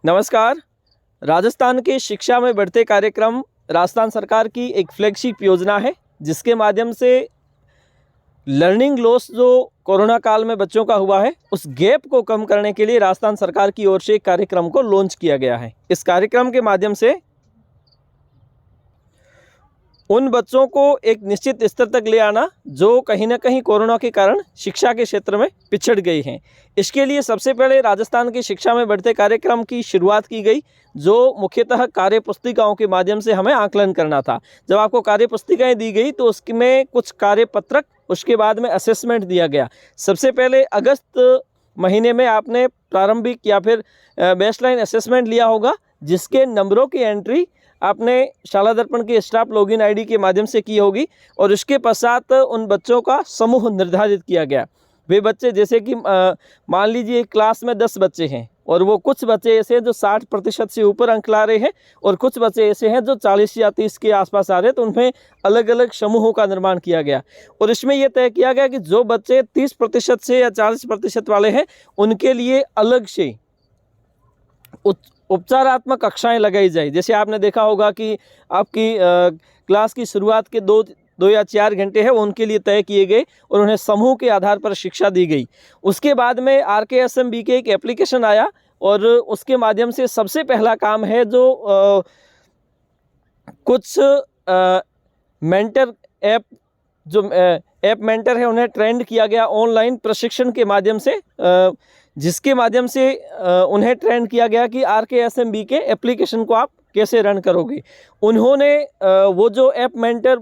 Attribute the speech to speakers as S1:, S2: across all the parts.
S1: नमस्कार। राजस्थान के शिक्षा में बढ़ते कार्यक्रम राजस्थान सरकार की एक फ्लैगशिप योजना है, जिसके माध्यम से लर्निंग लॉस जो कोरोना काल में बच्चों का हुआ है, उस गैप को कम करने के लिए राजस्थान सरकार की ओर से एक कार्यक्रम को लॉन्च किया गया है। इस कार्यक्रम के माध्यम से उन बच्चों को एक निश्चित स्तर तक ले आना जो कहीं ना कहीं कोरोना के कारण शिक्षा के क्षेत्र में पिछड़ गई हैं। इसके लिए सबसे पहले राजस्थान की शिक्षा में बढ़ते कार्यक्रम की शुरुआत की गई, जो मुख्यतः कार्य पुस्तिकाओं के माध्यम से हमें आकलन करना था। जब आपको कार्य पुस्तिकाएँ दी गई तो उसमें कुछ कार्यपत्रक, उसके बाद में असेसमेंट दिया गया। सबसे पहले अगस्त महीने में आपने प्रारंभिक या फिर बेसलाइन असेसमेंट लिया होगा, जिसके नंबरों की एंट्री आपने शाला दर्पण के स्टाफ लॉगिन आईडी के माध्यम से की होगी और उसके पश्चात उन बच्चों का समूह निर्धारित किया गया। वे बच्चे जैसे कि मान लीजिए क्लास में 10 बच्चे हैं और वो कुछ बच्चे ऐसे हैं जो 60% से ऊपर अंक ला रहे हैं और कुछ बच्चे ऐसे हैं जो 40 या 30 के आसपास आ रहे हैं, तो उनमें अलग अलग समूहों का निर्माण किया गया और इसमें यह तय किया गया कि जो बच्चे 30% से या 40% वाले हैं उनके लिए अलग से उपचारात्मक कक्षाएं लगाई जाए। जैसे आपने देखा होगा कि आपकी क्लास की शुरुआत के दो या 4 घंटे हैं वो उनके लिए तय किए गए और उन्हें समूह के आधार पर शिक्षा दी गई। उसके बाद में RKSMB के एक एप्लीकेशन आया और उसके माध्यम से सबसे पहला काम है जो कुछ मेंटर ऐप जो ऐप मेंटर है उन्हें ट्रेंड किया गया ऑनलाइन प्रशिक्षण के माध्यम से, जिसके माध्यम से उन्हें ट्रेंड किया गया कि RKSMB के एप्लीकेशन को आप कैसे रन करोगे। उन्होंने वो जो ऐप मेंटर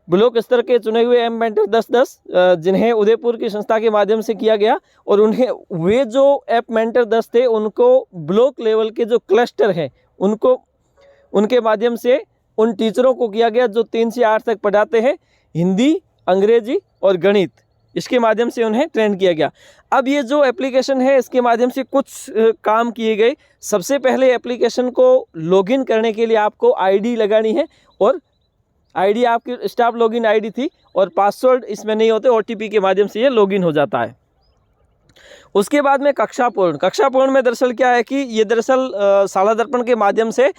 S1: ब्लॉक स्तर के चुने हुए ऐप मेंटर 10-10 जिन्हें उदयपुर की संस्था के माध्यम से किया गया और उन्हें वे जो ऐप मेंटर 10 थे उनको ब्लॉक लेवल के जो क्लस्टर है उनके माध्यम से उन टीचरों को किया गया जो 3 से 8 तक पढ़ाते हैं, हिंदी, अंग्रेजी और गणित। इसके माध्यम से उन्हें ट्रेंड किया गया। अब ये जो एप्लीकेशन है इसके माध्यम से कुछ काम किए गए। सबसे पहले एप्लीकेशन को लॉगिन करने के लिए आपको आईडी लगानी है और आईडी आपकी स्टाफ लॉगिन आईडी थी और पासवर्ड इसमें नहीं होते, OTP के माध्यम से ये लॉगिन हो जाता है। उसके बाद में कक्षा पूर्ण में दरअसल क्या है कि ये दरअसल शाला दर्पण के माध्यम से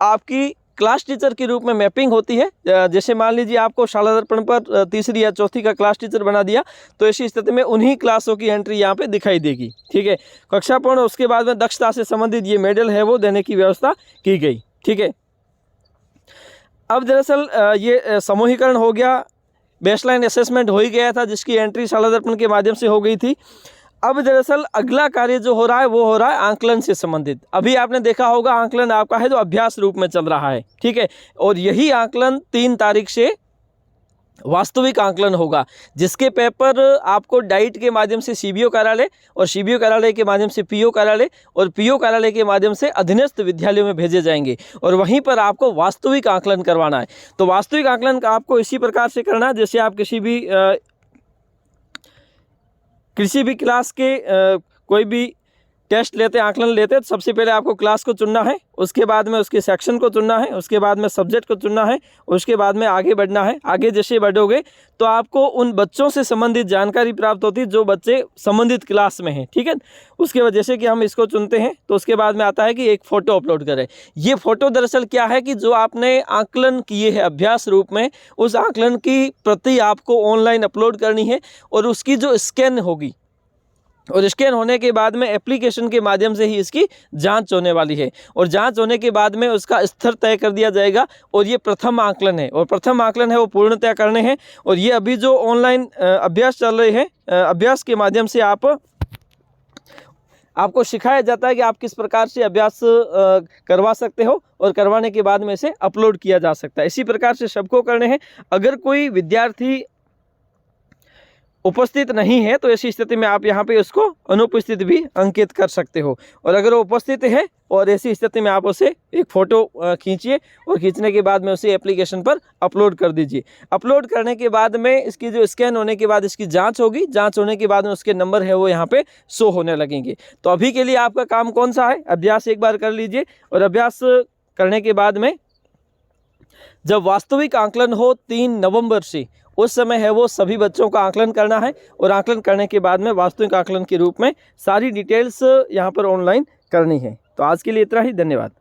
S1: आपकी क्लास टीचर के रूप में मैपिंग होती है। जैसे मान लीजिए आपको शाला दर्पण पर तीसरी या चौथी का क्लास टीचर बना दिया, तो ऐसी स्थिति में उन्हीं क्लासों की एंट्री यहाँ पे दिखाई देगी। ठीक है, कक्षा पूर्ण। उसके बाद में दक्षता से संबंधित ये मेडल है वो देने की व्यवस्था की गई। ठीक है, अब दरअसल ये समूहीकरण हो गया, बेसलाइन असेसमेंट हो ही गया था जिसकी एंट्री शाला दर्पण के माध्यम से हो गई थी। अब दरअसल अगला कार्य जो हो रहा है वो हो रहा है आंकलन से संबंधित। अभी आपने देखा होगा आंकलन आपका है जो अभ्यास रूप में चल रहा है। ठीक है, और यही आंकलन 3 तारीख से वास्तविक आंकलन होगा, जिसके पेपर आपको डाइट के माध्यम से CBO कार्यालय और CBO कार्यालय के माध्यम से PO कार्यालय और PO कार्यालय के माध्यम से अधीनस्थ विद्यालयों में भेजे जाएंगे और वहीं पर आपको वास्तविक आंकलन करवाना है। तो वास्तविक आंकलन का आपको इसी प्रकार से करना है जैसे आप किसी भी क्लास के कोई भी टेस्ट लेते हैं, आकलन लेते हैं, तो सबसे पहले आपको क्लास को चुनना है, उसके बाद में उसके सेक्शन को चुनना है, उसके बाद में सब्जेक्ट को चुनना है, उसके बाद में आगे बढ़ना है। आगे जैसे बढ़ोगे तो आपको उन बच्चों से संबंधित जानकारी प्राप्त होती है जो बच्चे संबंधित क्लास में हैं। ठीक है, उसके बाद जैसे कि हम इसको चुनते हैं तो उसके बाद में आता है कि एक फ़ोटो अपलोड करें। ये फ़ोटो दरअसल क्या है कि जो आपने आकलन किए हैं अभ्यास रूप में, उस आकलन की प्रति आपको ऑनलाइन अपलोड करनी है और उसकी जो स्कैन होगी और स्कैन होने के बाद में एप्लीकेशन के माध्यम से ही इसकी जांच होने वाली है और जांच होने के बाद में उसका स्तर तय कर दिया जाएगा। और ये प्रथम आकलन है और प्रथम आकलन है वो पूर्णतया करने हैं। और ये अभी जो ऑनलाइन अभ्यास चल रहे हैं, अभ्यास के माध्यम से आपको सिखाया जाता है कि आप किस प्रकार से अभ्यास करवा सकते हो और करवाने के बाद में इसे अपलोड किया जा सकता है। इसी प्रकार से सबको करने हैं। अगर कोई विद्यार्थी उपस्थित नहीं है तो ऐसी स्थिति में आप यहाँ पे उसको अनुपस्थित भी अंकित कर सकते हो और अगर वो उपस्थित है और ऐसी स्थिति में आप उसे एक फ़ोटो खींचिए और खींचने के बाद में उसे एप्लीकेशन पर अपलोड कर दीजिए। अपलोड करने के बाद में इसकी जो स्कैन होने के बाद इसकी जांच होगी, जांच होने के बाद में उसके नंबर है वो यहाँ पे शो होने लगेंगे। तो अभी के लिए आपका काम कौन सा है, अभ्यास एक बार कर लीजिए और अभ्यास करने के बाद में जब वास्तविक आकलन हो 3 नवंबर से, उस समय है वो सभी बच्चों का आकलन करना है और आकलन करने के बाद में वास्तविक आकलन के रूप में सारी डिटेल्स यहाँ पर ऑनलाइन करनी है। तो आज के लिए इतना ही, धन्यवाद।